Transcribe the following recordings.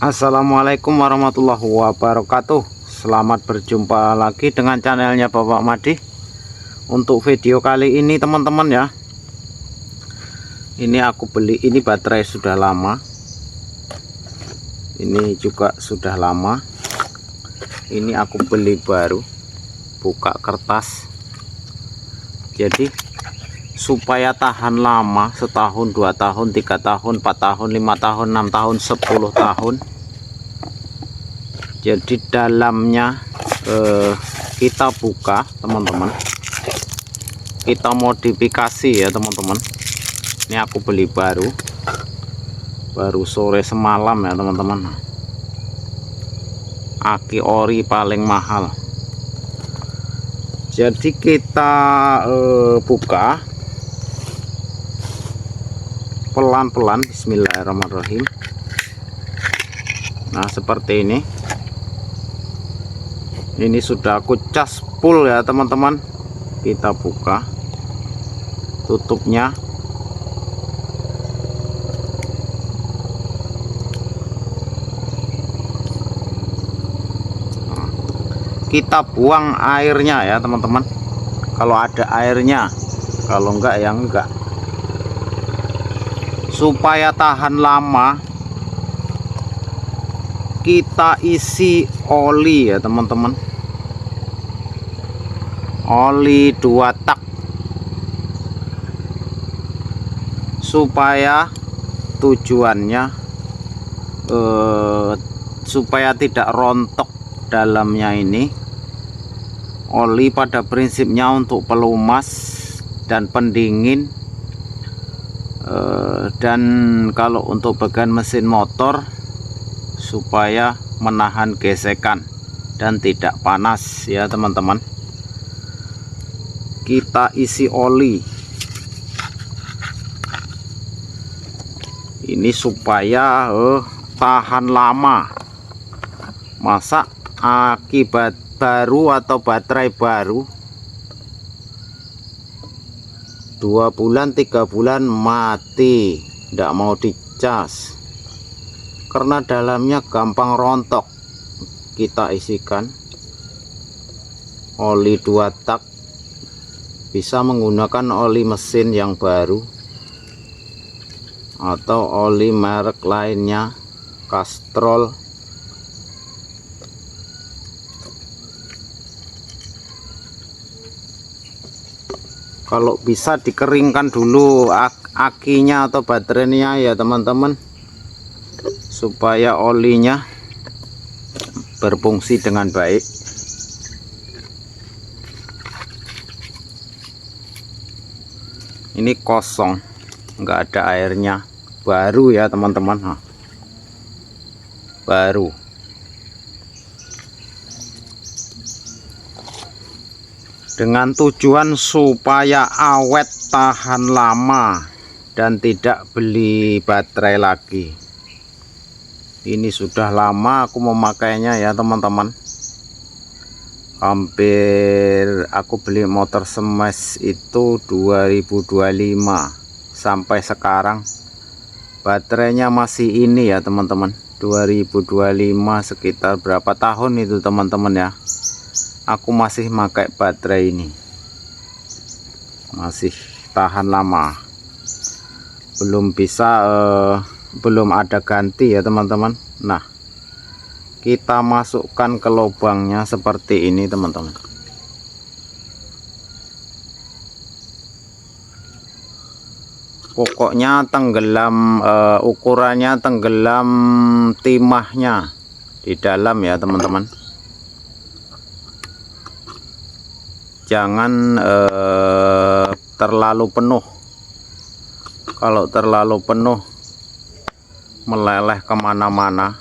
Assalamualaikum warahmatullahi wabarakatuh. Selamat berjumpa lagi dengan channelnya Bapak Madi. Untuk video kali ini teman-teman ya, ini aku beli, ini baterai sudah lama, ini juga sudah lama. Ini aku beli baru, buka kertas. Jadi supaya tahan lama, setahun, 2 tahun, 3 tahun, 4 tahun, 5 tahun, 6 tahun, 10 tahun. Jadi dalamnya kita buka teman-teman, kita modifikasi ya teman-teman. Ini aku beli baru sore semalam ya teman-teman. Aki ori paling mahal. Jadi kita buka pelan-pelan, bismillahirrahmanirrahim. Nah seperti ini sudah aku cas full ya teman-teman. Kita buka tutupnya. Kita buang airnya ya teman-teman, kalau ada airnya, kalau enggak ya enggak. Supaya tahan lama, kita isi oli ya teman-teman, oli 2 tak, supaya tujuannya supaya tidak rontok dalamnya. Ini oli pada prinsipnya untuk pelumas dan pendingin, dan kalau untuk bagian mesin motor supaya menahan gesekan dan tidak panas ya teman-teman. Kita isi oli ini supaya tahan lama. Masa akibat baru atau baterai baru 2 bulan 3 bulan mati, tidak mau dicas karena dalamnya gampang rontok. Kita isikan oli 2 tak, bisa menggunakan oli mesin yang baru atau oli merek lainnya, Castrol. Kalau bisa dikeringkan dulu akinya atau baterainya ya teman-teman, supaya olinya berfungsi dengan baik. Ini kosong, enggak ada airnya, baru ya teman-teman. Baru. Dengan tujuan supaya awet, tahan lama, dan tidak beli baterai lagi. Ini sudah lama aku memakainya ya teman-teman. Hampir aku beli motor Smash itu 2025 sampai sekarang baterainya masih ini ya teman-teman. 2025 sekitar berapa tahun itu teman-teman ya, aku masih pakai baterai ini, masih tahan lama. Belum bisa belum ada ganti ya teman-teman. Nah kita masukkan ke lubangnya seperti ini teman-teman. Pokoknya tenggelam, ukurannya tenggelam timahnya di dalam ya teman-teman. Jangan terlalu penuh. Kalau terlalu penuh meleleh kemana-mana.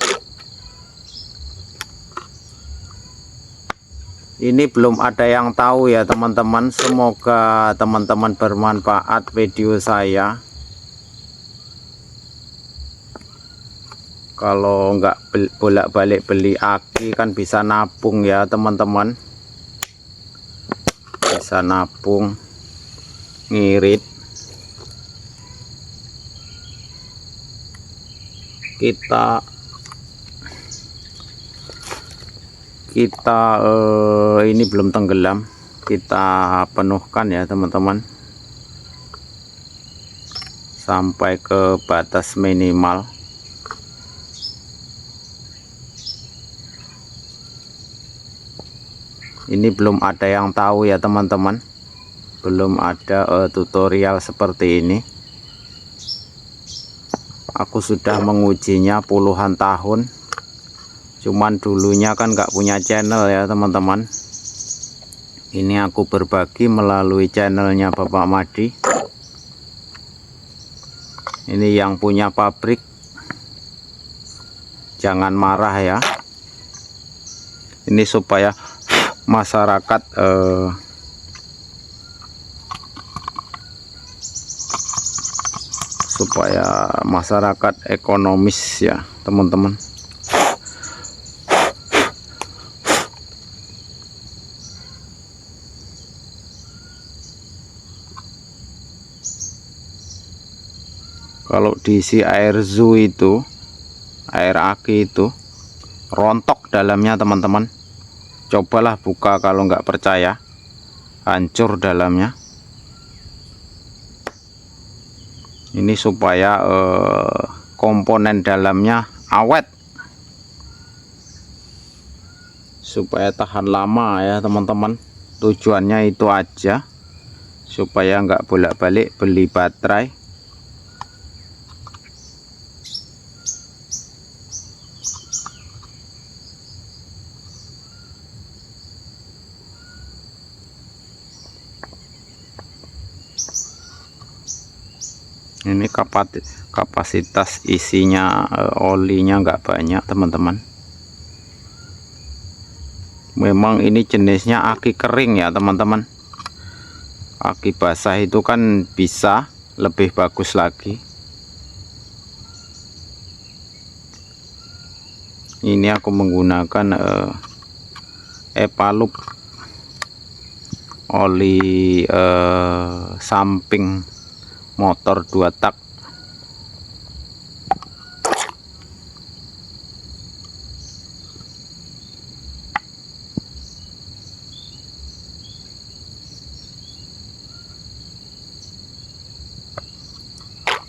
Ini belum ada yang tahu ya teman-teman. Semoga teman-teman bermanfaat video saya. Kalau enggak bolak-balik beli aki kan bisa nabung ya teman-teman, bisa nabung, ngirit. Kita kita ini belum tenggelam, kita penuhkan ya teman-teman sampai ke batas minimal. Ini belum ada yang tahu ya teman-teman, belum ada tutorial seperti ini. Aku sudah mengujinya puluhan tahun, cuman dulunya kan nggak punya channel ya teman-teman. Ini aku berbagi melalui channelnya Bapak Madi. Ini yang punya pabrik, jangan marah ya. Ini supaya masyarakat ekonomis ya teman-teman. Kalau diisi air zu itu, air aki itu rontok dalamnya teman-teman. Cobalah buka kalau nggak percaya, hancur dalamnya. Ini supaya komponen dalamnya awet, supaya tahan lama ya teman-teman. Tujuannya itu aja, supaya nggak bolak-balik beli baterai. Ini kapasitas isinya olinya nggak banyak teman-teman. Memang ini jenisnya aki kering ya teman-teman. Aki basah itu kan bisa lebih bagus lagi. Ini aku menggunakan Epalup oli samping motor 2 tak.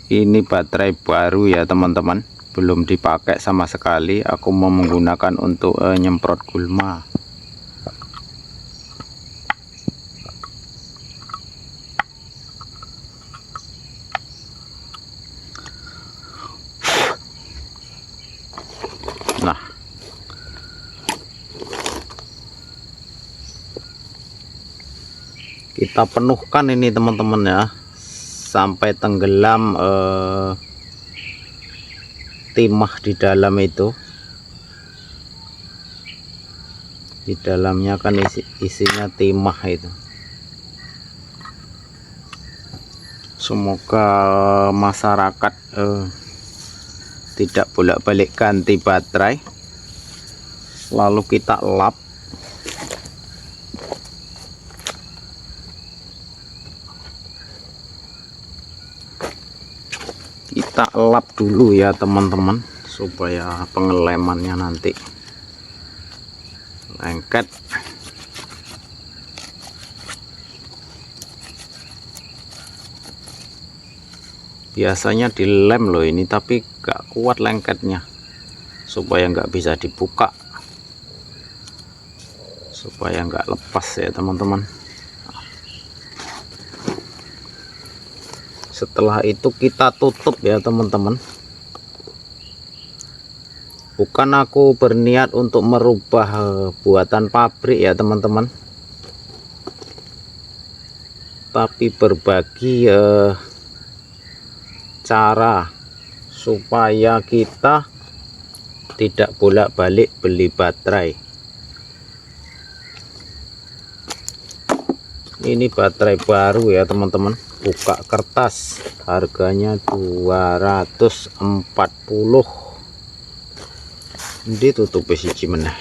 Ini baterai baru ya teman-teman, belum dipakai sama sekali. Aku mau menggunakan untuk nyemprot gulma. Nah, kita penuhkan ini teman-teman ya, sampai tenggelam timah di dalam itu. Di dalamnya kan isinya timah itu. Semoga masyarakat tidak bolak-balik ganti baterai, lalu kita lap. Kita lap dulu ya teman-teman, supaya pengelemannya nanti lengket. Biasanya dilem loh ini, tapi gak kuat lengketnya, supaya nggak bisa dibuka, supaya nggak lepas ya teman-teman. Setelah itu kita tutup ya teman-teman. Bukan aku berniat untuk merubah buatan pabrik ya teman-teman, tapi berbagi cara supaya kita tidak bolak-balik beli baterai. Ini baterai baru ya teman-teman, buka kertas, harganya 240. Ini tutup siji meneh.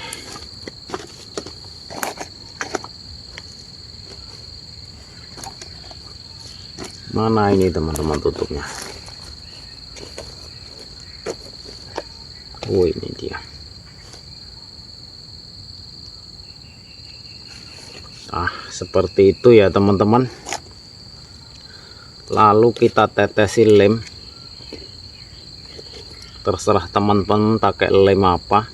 Mana ini teman-teman tutupnya? Oh ini dia. seperti itu ya teman-teman. Lalu kita tetesi lem, terserah teman-teman pakai lem apa.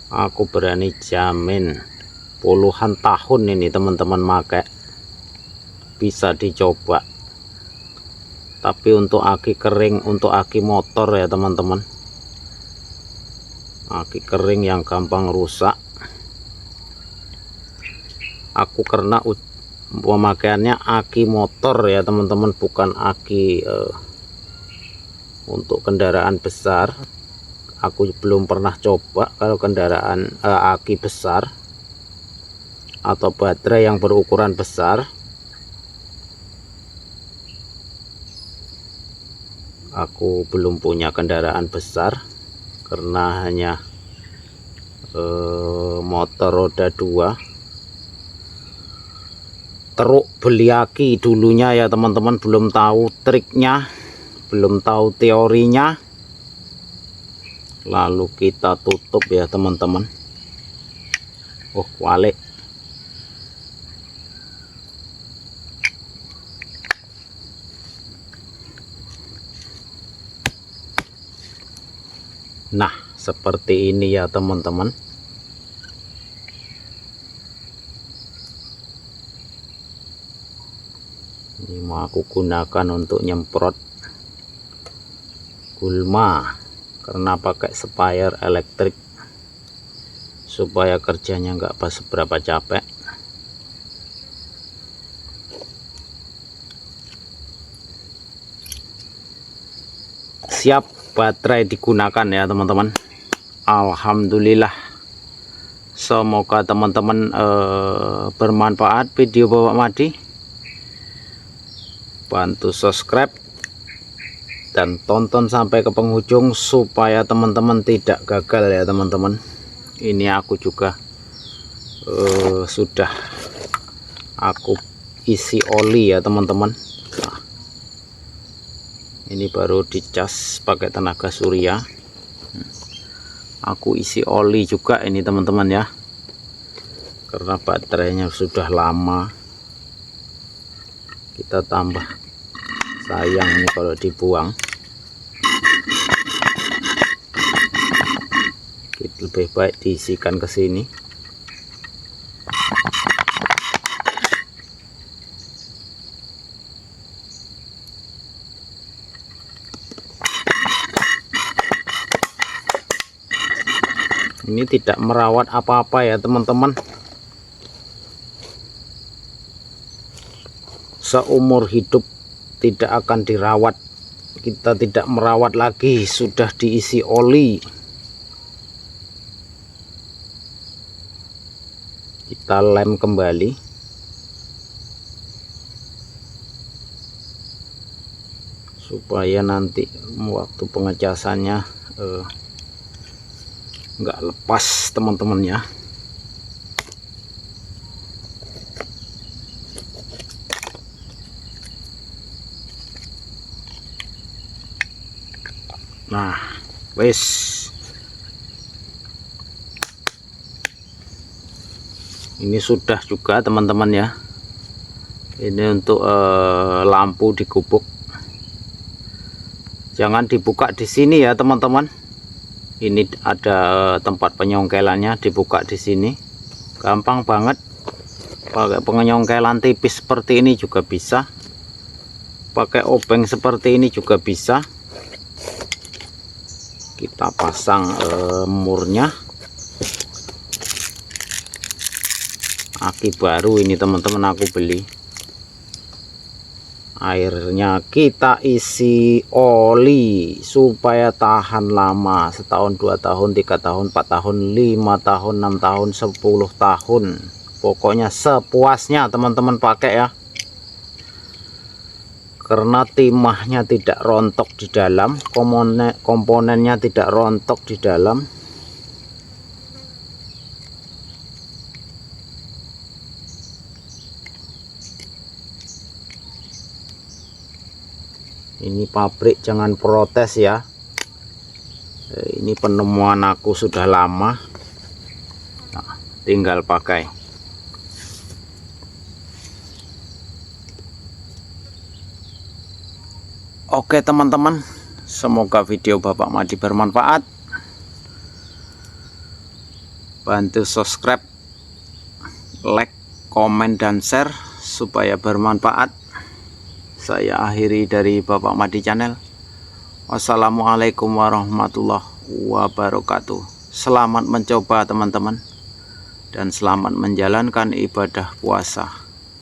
Aku berani jamin puluhan tahun ini teman-teman pakai, bisa dicoba. Tapi untuk aki kering, untuk aki motor ya teman-teman, aki kering yang gampang rusak, aku karena pemakaiannya aki motor ya teman-teman, bukan aki untuk kendaraan besar. Aku belum pernah coba kalau kendaraan aki besar atau baterai yang berukuran besar. Aku belum punya kendaraan besar karena hanya motor roda 2. Teruk beli aki dulunya ya teman-teman, belum tahu triknya, belum tahu teorinya. Lalu kita tutup ya teman-teman. Oh, walik. Nah, seperti ini ya teman-teman. Ini mau aku gunakan untuk nyemprot gulma karena pakai sprayer elektrik supaya kerjanya nggak pas seberapa capek. Siap baterai digunakan ya teman-teman. Alhamdulillah, semoga teman-teman bermanfaat video Bapak Madi. Bantu subscribe dan tonton sampai ke penghujung supaya teman-teman tidak gagal ya teman-teman. Ini aku juga sudah aku isi oli ya teman-teman. Nah, ini baru dicas pakai tenaga surya. Aku isi oli juga ini teman-teman ya, karena baterainya sudah lama. Kita tambah sayang nih kalau dibuang. Lebih baik diisikan ke sini. Ini tidak merawat apa-apa ya teman-teman. Seumur hidup tidak akan dirawat. Kita tidak merawat lagi, sudah diisi oli. Kita lem kembali. Supaya nanti waktu pengecasannya nggak lepas teman-teman ya. Nah, wes ini sudah juga teman-teman ya. Ini untuk lampu di gubuk. Jangan dibuka di sini ya teman-teman. Ini ada tempat penyongkelannya, dibuka di sini. Gampang banget. Pakai penyongkelan tipis seperti ini juga bisa. Pakai obeng seperti ini juga bisa. Kita pasang murnya. Aki baru ini teman-teman aku beli. Airnya kita isi oli supaya tahan lama, setahun, 2 tahun, 3 tahun, 4 tahun, 5 tahun, 6 tahun, 10 tahun. Pokoknya sepuasnya teman-teman pakai ya. Karena timahnya tidak rontok di dalam, komponennya tidak rontok di dalam. Ini pabrik jangan protes ya. Ini penemuan aku sudah lama. Nah, tinggal pakai. Oke teman-teman, semoga video Bapak Madi bermanfaat. Bantu subscribe, like, komen, dan share supaya bermanfaat. Saya akhiri dari Bapak Madi Channel. Wassalamualaikum warahmatullahi wabarakatuh. Selamat mencoba teman-teman, dan selamat menjalankan ibadah puasa.